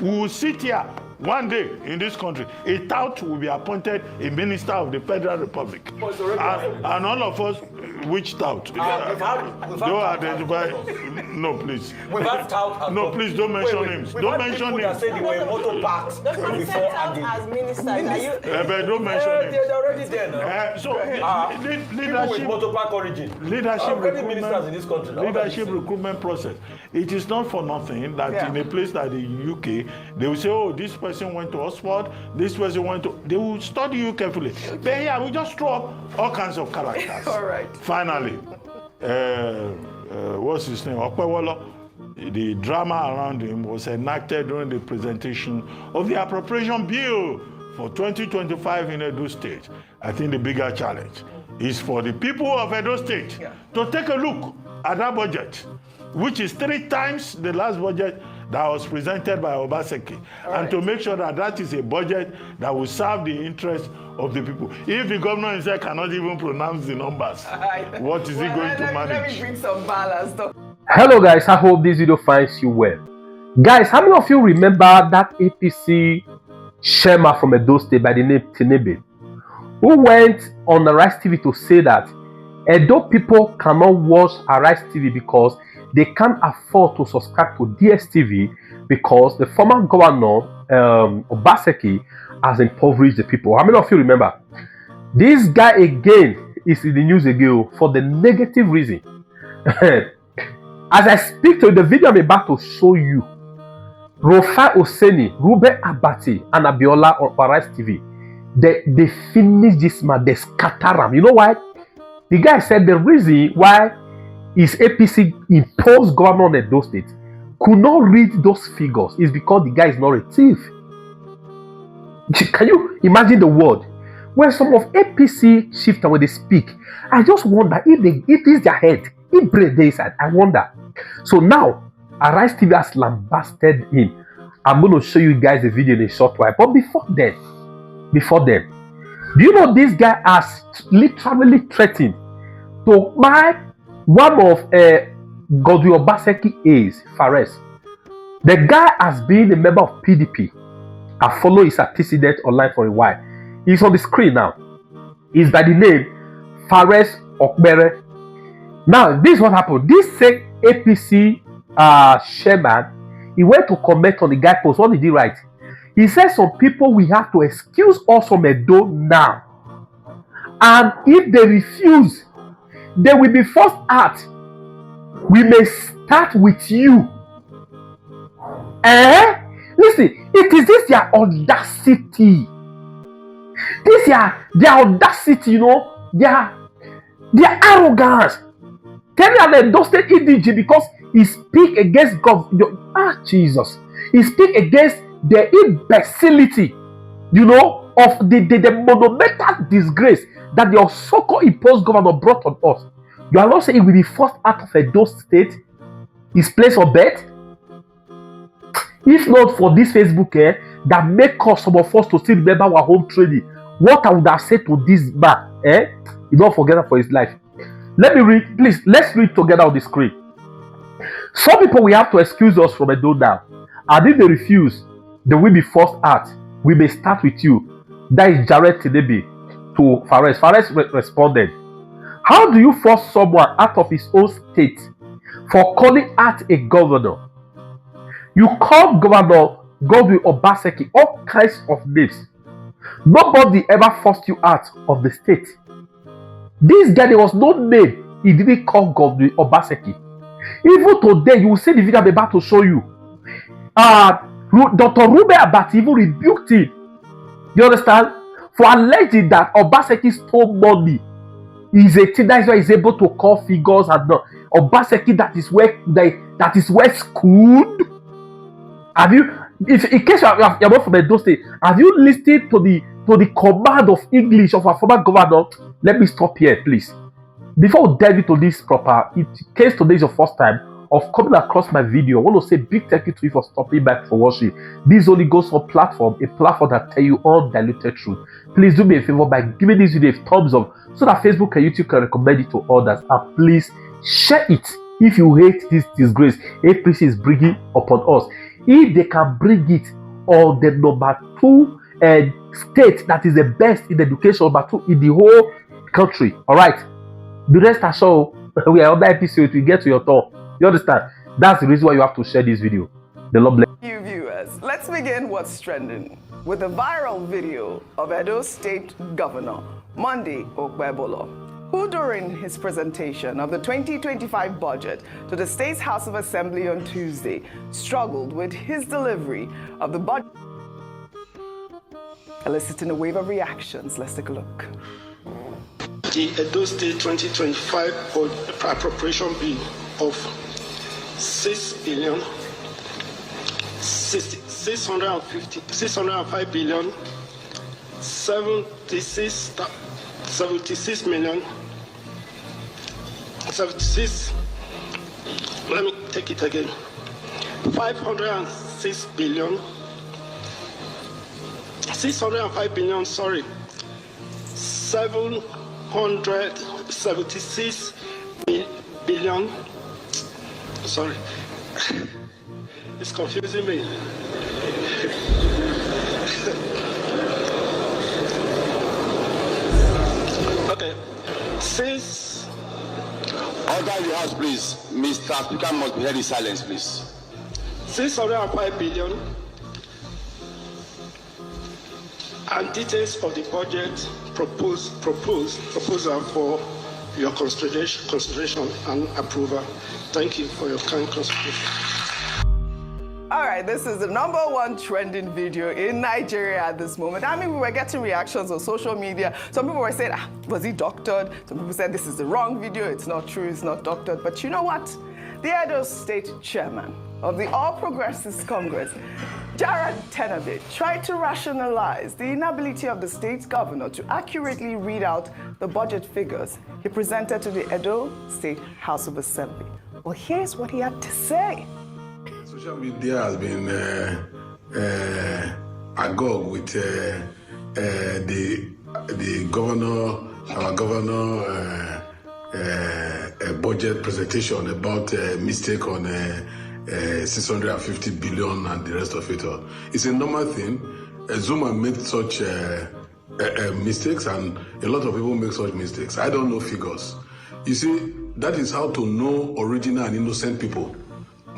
We will sit here one day in this country, a tout will be appointed a minister of the Federal Republic. And all of us, which tout? Don't identify. No, please. We've had tout. No, please don't mention names. Don't mention names. They were in motor parks before as ministers. But don't mention names. They're already there now. So People with motor park origin. Leadership ministers in this country. Leadership recruitment process. It is not for nothing that in a place like the UK, they will say, oh, this person went to Oxford, this person went to... They will study you carefully. But yeah, we just throw up all kinds of characters. All right. Finally, what's his name? Okpewolo. The drama around him was enacted during the presentation of the appropriation bill for 2025 in Edo State. I think the bigger challenge is for the people of Edo State to take a look at that budget, which is 3 times the last budget that was presented by Obaseki, and to make sure that that is a budget that will serve the interests of the people. If the governor himself cannot even pronounce the numbers, what is he going to manage? Let me bring some balance, though. Hello guys, I hope this video finds you well. Guys, how many of you remember that APC chairman from Edo State by the name Tinebe, who went on Arise TV to say that Edo people cannot watch Arise TV because they can't afford to subscribe to DSTV because the former governor, Obaseki, has impoverished the people. How many of you remember? This guy again is in the news again for the negative reason. As I speak to you, the video I'm about to show you, Rufai Oseni, Rufai Abati, and Abiola on Arise TV, they finished this man, they scatter him. You know why? The guy said the reason why his APC imposed governor on Edo State could not read those figures is because the guy is not a thief. Can you imagine the word? When some of APC shifters, when they speak, I just wonder if it is their head, if brain they inside. I wonder. So now, Arise TV has lambasted him. I'm going to show you guys a video in a short while. But before then, do you know this guy has literally threatened to buy one of Godwin Obaseki aides, Fares? The guy has been a member of PDP. I follow his antecedent online for a while. He's on the screen now. He's by the name Fares Okbere. Now, this is what happened. This same APC chairman, he went to comment on the guy post. What did he write? He said some people will have to excuse us from Edo now. And if they refuse, they will be forced out. We may start with you. Listen, it is this their audacity. This their audacity, you know, their arrogance. Tell me that Edo State EDG because he speak against God. Jesus. He speak against the imbecility, you know, of the monumental disgrace that the so-called imposed governor brought on us. You are not saying he will be forced out of Edo State, his place of birth? If not for this Facebook that make us, some of us, to still remember our home training, what I would have said to this man, you don't forget that for his life. Let me read, please, let's read together on the screen. Some people will have to excuse us from Edo now. And if they refuse, they will be forced out. We may start with you. That is Jared Tidebi to Fares. Fares responded, how do you force someone out of his own state for calling out a governor? You call Governor Godwin Obaseki all kinds of names. Nobody ever forced you out of the state. This guy, there was no name he didn't call Godwin Obaseki. Even today, you will see the video I'm about to show you. Dr. Rufai Abati even rebuked him. You understand? For alleging that Obaseki stole money. He's a thing, that's why he's able to call figures and Obaseki that is well schooled. Have you, in case you're not from Edo State, have you listened to the command of English of our former governor? Let me stop here, please. Before we delve into this proper, in case today is your first time of coming across my video, I want to say big thank you to you for stopping back for watching. This only goes for platform, a platform that tell you undiluted truth. Please do me a favor by giving this video a thumbs up so that Facebook and YouTube can recommend it to others. And please share it if you hate this disgrace APC is bringing upon us. if they can bring it on the number 2 state that is the best in education, number 2 in the whole country, all right, the rest are so we are on the episode, we get to your talk. You understand? That's the reason why you have to share this video. The Lord bless you viewers. Let's begin what's trending with a viral video of Edo State Governor Monday Okpebolo, who during his presentation of the 2025 budget to the State's House of Assembly on Tuesday struggled with his delivery of the budget, eliciting a wave of reactions. Let's take a look. The Edo State 2025 appropriation bill of 605 billion 76 million. Let me take it again. 506 billion. 605 billion. Sorry. 776 billion. Sorry. It's confusing me. Okay. Since order your house, please. Mr. Speaker must be held in silence, please. 605 billion and details of the budget proposal for your consideration and approval. Thank you for your kind consideration. All right, this is the #1 trending video in Nigeria at this moment. I mean, we were getting reactions on social media. Some people were saying, was he doctored? Some people said, this is the wrong video. It's not true. It's not doctored. But you know what? The Edo State chairman of the All Progressives Congress, Jared Tenabe, tried to rationalize the inability of the state governor to accurately read out the budget figures he presented to the Edo State House of Assembly. Well, here's what he had to say. Social media has been agog with the governor, our governor, budget presentation about mistake on 650 billion and the rest of it all. It's a normal thing. Zuma made such mistakes, and a lot of people make such mistakes. I don't know figures. You see, that is how to know original and innocent people.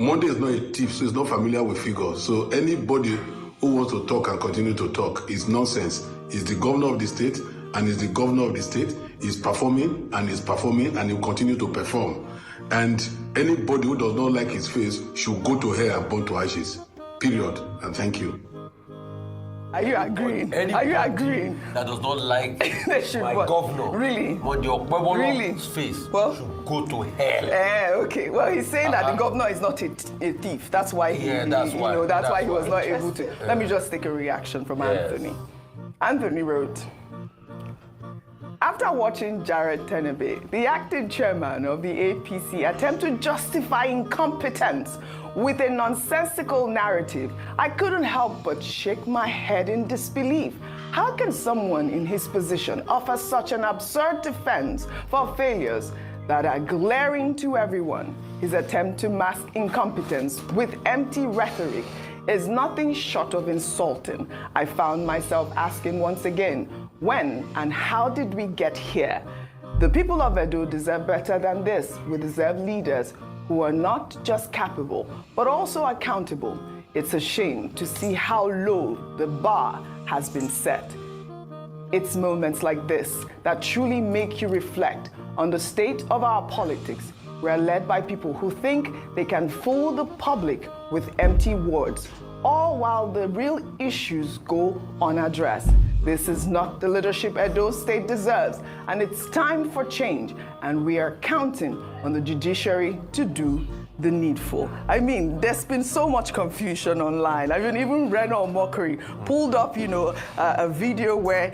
Monday is not a thief, so he's not familiar with figures. So anybody who wants to talk and continue to talk is nonsense. He's the governor of the state, and he's the governor of the state. He's performing, and he will continue to perform. And anybody who does not like his face should go to hell and burn to ashes. Period. And thank you. Are you agreeing? Are you agreeing? That does not like my governor. Really? But your really? face should go to hell. Okay. Well, he's saying that the governor is not a thief. That's why that's why he was not able to. Let me just take a reaction from Anthony. Anthony wrote, after watching Jared Tenabe, the acting chairman of the APC, attempt to justify incompetence with a nonsensical narrative, I couldn't help but shake my head in disbelief. How can someone in his position offer such an absurd defense for failures that are glaring to everyone? His attempt to mask incompetence with empty rhetoric is nothing short of insulting. I found myself asking once again, when and how did we get here? The people of Edo deserve better than this. We deserve leaders who are not just capable, but also accountable. It's a shame to see how low the bar has been set. It's moments like this that truly make you reflect on the state of our politics. We're led by people who think they can fool the public with empty words, all while the real issues go unaddressed. This is not the leadership Edo State deserves, and it's time for change, and we are counting on the judiciary to do the needful. I mean, there's been so much confusion online. I mean, even Reno Mockery pulled up, a video where,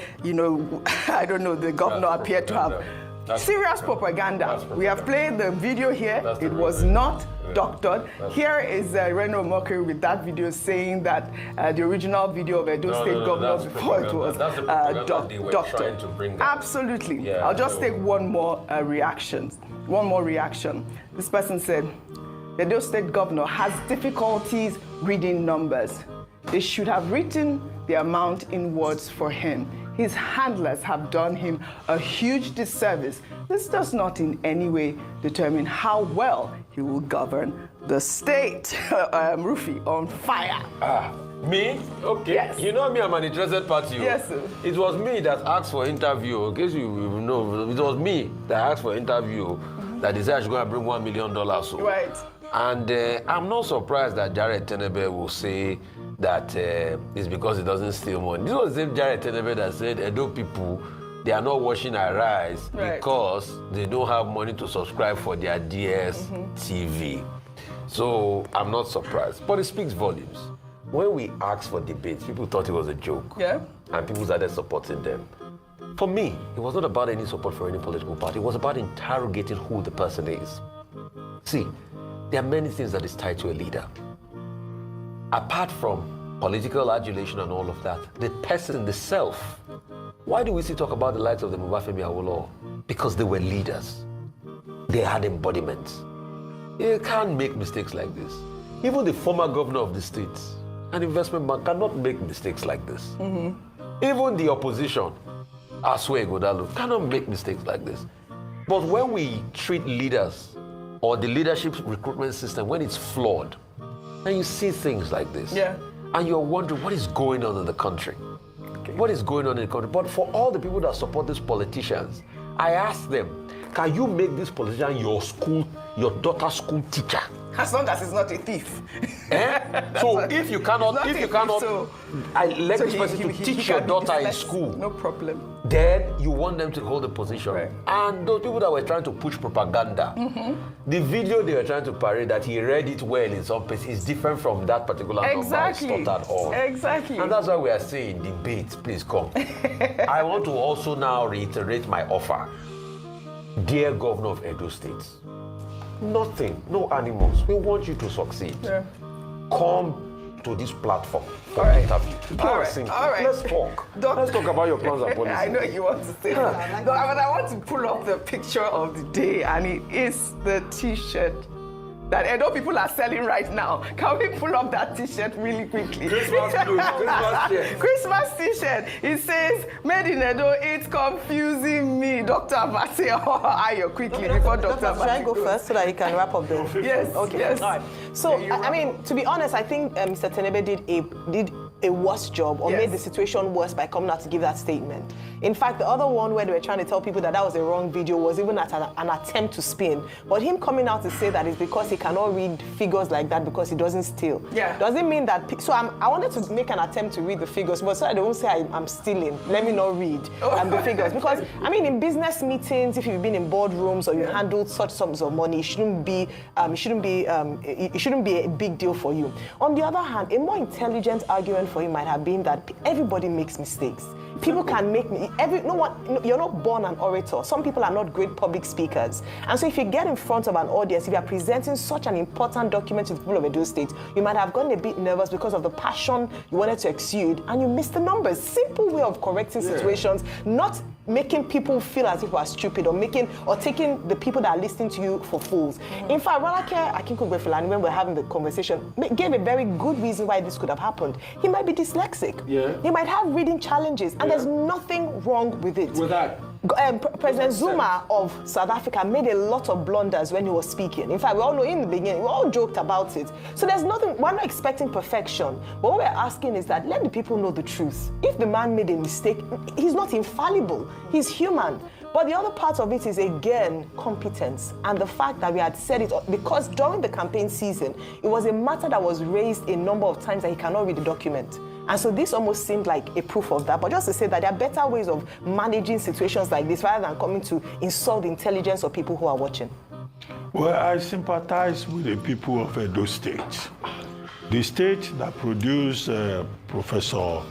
I don't know, the governor appeared to have serious propaganda. We have played the video here. It was not doctored. Here is Reno Mockery with that video saying that the original video of Edo State governor before it was doctored. Absolutely. Yeah, I'll just take one more reaction. This person said, the Edo State governor, has difficulties reading numbers. They should have written the amount in words for him. His handlers have done him a huge disservice. This does not in any way determine how well he will govern the state. Rufai, on fire. Me? Okay. Yes. You know me, I'm an interested party. Yes, sir. It was me that asked for interview. In case you know, it was me that asked for interview that decided she's going to bring $1 million. So. Right. And I'm not surprised that Jared Tenebe will say that it's because he doesn't steal money. This was the same Jared Tenebe that said Edo people, they are not washing our rice because they don't have money to subscribe for their DS TV. So I'm not surprised, but it speaks volumes. When we asked for debates, people thought it was a joke. Yeah. And people started supporting them. For me, it was not about any support for any political party. It was about interrogating who the person is. See, there are many things that is tied to a leader. Apart from political adulation and all of that, the person, the self. Why do we still talk about the likes of the Mubafemi Awolowo? Because they were leaders. They had embodiments. You can't make mistakes like this. Even the former governor of the state, an investment bank, cannot make mistakes like this. Even the opposition, Aswe Godalo, cannot make mistakes like this. But when we treat leaders or the leadership recruitment system, when it's flawed, and you see things like this, and you're wondering what is going on in the country. What is going on in the country? But for all the people that support these politicians, I ask them, can you make this politician your daughter's school teacher? As long as he's not a thief. So if you cannot, I let this person to teach your daughter in school. No problem. Then you want them to hold a position. Right. And those people that were trying to push propaganda, the video they were trying to parade that he read it well in some places is different from that particular number I stuttered on. Exactly. And that's why we are saying debate, please come. I want to also now reiterate my offer. Dear Governor of Edo State, nothing, no animals. We want you to succeed. Come to this platform for interview. All right. Let's talk. Let's talk about your plans and policies. I know you want to say that. But I want to pull up the picture of the day, and it is the T-shirt that Edo people are selling right now. Can we pull up that T-shirt really quickly? Christmas T-shirt. It says, made in Edo, it's confusing me. Dr. Abate, Ayo, quickly, before Dr. Abate. Should I go first so that you can wrap up the... Yes, okay. Yes. All right. So, I mean, to be honest, I think Mr. Tenebe did a worse job or made the situation worse by coming out to give that statement. In fact, the other one where they were trying to tell people that that was a wrong video was even at an attempt to spin. But him coming out to say that is because he cannot read figures like that because he doesn't steal. Doesn't mean that... So I wanted to make an attempt to read the figures, but so I don't say I'm stealing. Let me not read the figures. Because, I mean, in business meetings, if you've been in boardrooms or you handled such sums of money, it shouldn't be a big deal for you. On the other hand, a more intelligent argument for him might have been that everybody makes mistakes. People can make you're not born an orator. Some people are not great public speakers. And so if you get in front of an audience, if you're presenting such an important document to the people of Edo State, you might have gotten a bit nervous because of the passion you wanted to exude and you missed the numbers. Simple way of correcting situations, not making people feel as if you are stupid or taking the people that are listening to you for fools. In fact, Rolake Akinkunmi, when we're having the conversation, gave a very good reason why this could have happened. He might be dyslexic. He might have reading challenges, and there's nothing wrong with it. With that? President Zuma of South Africa made a lot of blunders when he was speaking. In fact, we all know in the beginning, we all joked about it. So there's nothing, we're not expecting perfection. But what we're asking is that let the people know the truth. If the man made a mistake, he's not infallible. He's human. But the other part of it is, again, competence. And the fact that we had said it, because during the campaign season, it was a matter that was raised a number of times that he cannot read the document. And so this almost seemed like a proof of that. But just to say that there are better ways of managing situations like this rather than coming to insult the intelligence of people who are watching. Well, I sympathize with the people of Edo State. The state that produced Professor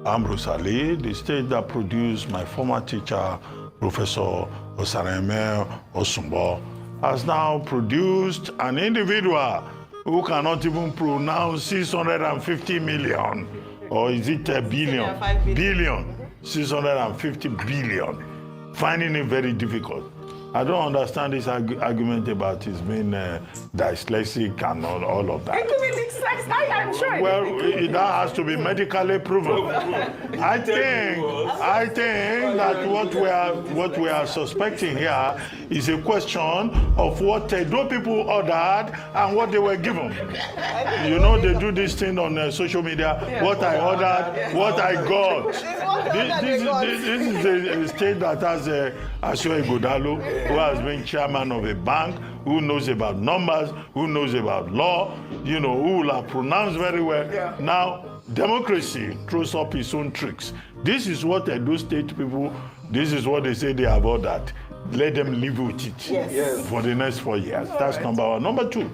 Ambrose Ali, the state that produced my former teacher, Professor Osareme Osumbo, has now produced an individual who cannot even pronounce 650 million. Or is it a billion? Billion. 650 billion. Finding it very difficult. I don't understand this argument about his being dyslexic and all of that. It could be dyslexic. I'm sure. Well, that has to be medically proven. I think that what we are suspecting here is a question of what Edo people ordered and what they were given. You know, they do this thing on social media. What I ordered, what I got. This is a state that has Asio Igodalo, who has been chairman of a bank, who knows about numbers, who knows about law, you know, who will have pronounced very well. Yeah. Now, democracy throws up its own tricks. This is what Edo State people, this is what they say they have ordered. Let them live with it for the next 4 years. That's number one. Number two,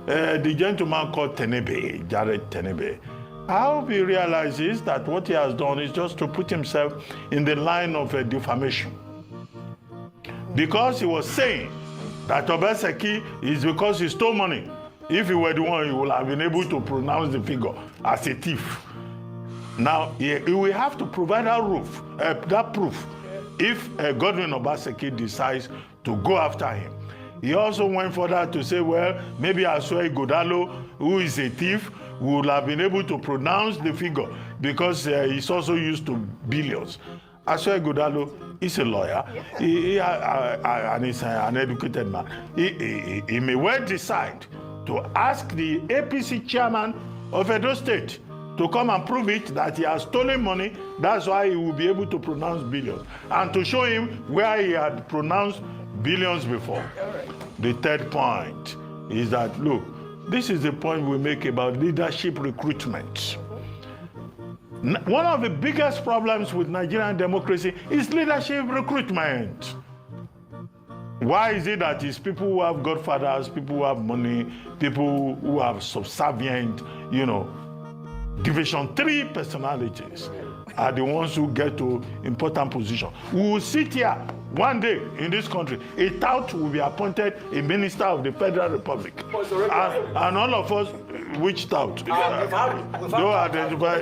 the gentleman called Tenebe, Jared Tenebe, I hope he realizes that what he has done is just to put himself in the line of defamation. Because he was saying that Obaseki is because he stole money. If he were the one, he would have been able to pronounce the figure as a thief. Now, he will have to provide that proof if Godwin Obaseki decides to go after him. He also went further to say, well, maybe Asoi Godalo, who is a thief, would have been able to pronounce the figure because he's also used to billions. Asoi Godalo is a lawyer, and he's an educated man. He may well decide to ask the APC chairman of Edo State to come and prove it that he has stolen money. That's why he will be able to pronounce billions, and to show him where he had pronounced billions before. The third point is that, look, this is the point we make about leadership recruitment. One of the biggest problems with Nigerian democracy is leadership recruitment. Why is it that it's people who have godfathers, people who have money, people who have subservient, you know, Division 3 personalities are the ones who get to important positions? We will sit here one day in this country, a tout will be appointed a minister of the Federal Republic. And all of us, which tout? Don't identify.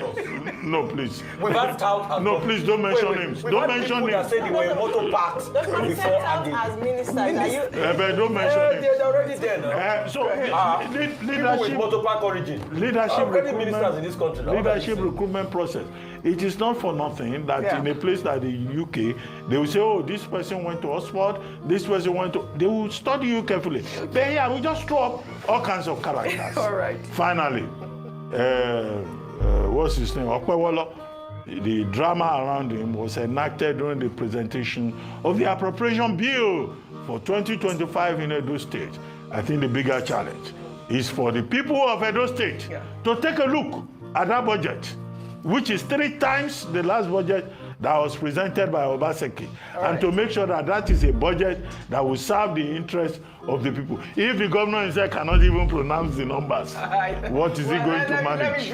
No, please. No, please don't mention names. Don't mention names. Said they were in motor parks before as ministers. But don't mention names. They're already there now. Leadership with motor park origin. Leadership ministers in this country. Leadership recruitment process. It is not for nothing that in a place like the UK, they will say, oh, this person went to Oxford, this person went to... They will study you carefully. But here, we just throw up all kinds of characters. All right. Finally, what's his name? Okwewolo. The drama around him was enacted during the presentation of the appropriation bill for 2025 in Edo State. I think the bigger challenge is for the people of Edo State to take a look at that budget, which is 3 times the last budget that was presented by Obaseki, and to make sure that that is a budget that will serve the interest of the people. If the governor himself cannot even pronounce the numbers, what is he going to manage?